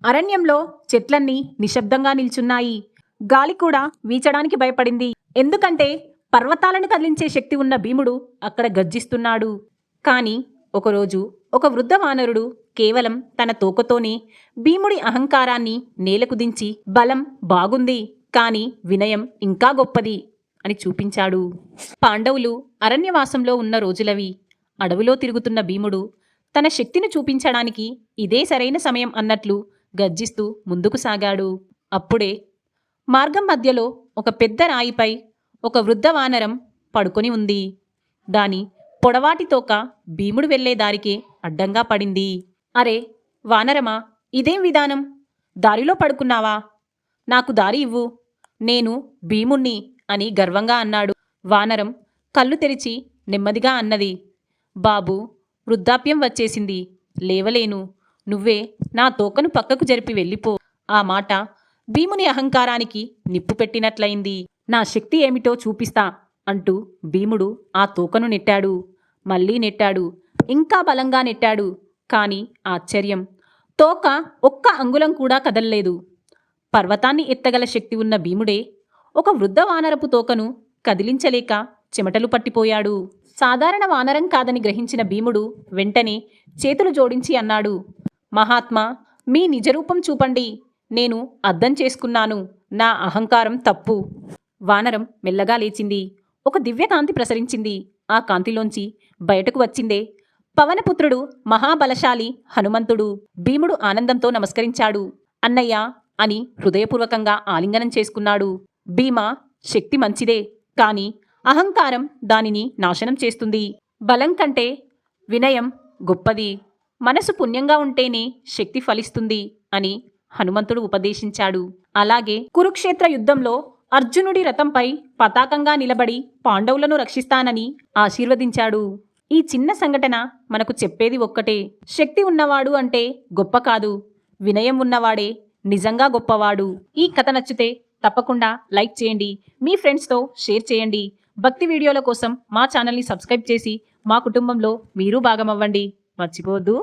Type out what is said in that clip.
అరణ్యంలో చెట్లన్నీ నిశ్శబ్దంగా నిల్చున్నాయి. గాలి కూడా వీచడానికి భయపడింది. ఎందుకంటే పర్వతాలను కదిలించే శక్తి ఉన్న భీముడు అక్కడ గర్జిస్తున్నాడు. కాని ఒకరోజు ఒక వృద్ధ వానరుడు కేవలం తన తోకతోనే భీముడి అహంకారాన్ని నేలకు దించి బలం బాగుంది, కాని వినయం ఇంకా గొప్పది అని చూపించాడు. పాండవులు అరణ్యవాసంలో ఉన్న రోజులవి. అడవిలో తిరుగుతున్న భీముడు తన శక్తిని చూపించడానికి ఇదే సరైన సమయం అన్నట్లు గర్జిస్తూ ముందుకు సాగాడు. అప్పుడే మార్గం మధ్యలో ఒక పెద్ద రాయిపై ఒక వృద్ధ వానరం పడుకొని ఉంది. దాని పొడవాటి తోక భీముడు వెళ్లే దారికే అడ్డంగా పడింది. అరే వానరమా, ఇదేం విధానం? దారిలో పడుకున్నావా? నాకు దారి ఇవ్వు, నేను భీముణ్ణి అని గర్వంగా అన్నాడు. వానరం కళ్ళు తెరిచి నెమ్మదిగా అన్నది, బాబూ, వృద్ధాప్యం వచ్చేసింది, లేవలేను. నువ్వే నా తోకను పక్కకు జరిపి వెళ్ళిపో. ఆ మాట భీముని అహంకారానికి నిప్పు పెట్టినట్లయింది. నా శక్తి ఏమిటో చూపిస్తా అంటూ భీముడు ఆ తోకను నెట్టాడు. మళ్ళీ నెట్టాడు. ఇంకా బలంగా నెట్టాడు. కాని ఆశ్చర్యం, తోక ఒక్క అంగుళం కూడా కదల్లేదు. పర్వతాన్ని ఎత్తగల శక్తి ఉన్న భీముడే ఒక వృద్ధ వానరపు తోకను కదిలించలేక చెమటలు పట్టిపోయాడు. సాధారణ వానరం కాదని గ్రహించిన భీముడు వెంటనే చేతులు జోడించి అన్నాడు, మహాత్మా, మీ నిజరూపం చూపండి. నేను అర్థం చేసుకున్నాను. నా అహంకారం తప్పు. వానరం మెల్లగా లేచింది. ఒక దివ్యకాంతి ప్రసరించింది. ఆ కాంతిలోంచి బయటకు వచ్చిందే పవనపుత్రుడు, మహాబలశాలి హనుమంతుడు. భీముడు ఆనందంతో నమస్కరించాడు. అన్నయ్య అని హృదయపూర్వకంగా ఆలింగనం చేసుకున్నాడు. భీమా, శక్తి మంచిదే, కాని అహంకారం దానిని నాశనం చేస్తుంది. బలం కంటే వినయం గొప్పది. మనసు పుణ్యంగా ఉంటేనే శక్తి ఫలిస్తుంది అని హనుమంతుడు ఉపదేశించాడు. అలాగే కురుక్షేత్ర యుద్ధంలో అర్జునుడి రథంపై పతాకంగా నిలబడి పాండవులను రక్షిస్తానని ఆశీర్వదించాడు. ఈ చిన్న సంఘటన మనకు చెప్పేది ఒక్కటే, శక్తి ఉన్నవాడు అంటే గొప్ప కాదు, వినయం ఉన్నవాడే నిజంగా గొప్పవాడు. ఈ కథ నచ్చితే తప్పకుండా లైక్ చేయండి, మీ ఫ్రెండ్స్తో షేర్ చేయండి. భక్తి వీడియోల కోసం మా ఛానల్ని సబ్స్క్రైబ్ చేసి మా కుటుంబంలో మీరు భాగమవ్వండి. మర్చిపోవద్దు.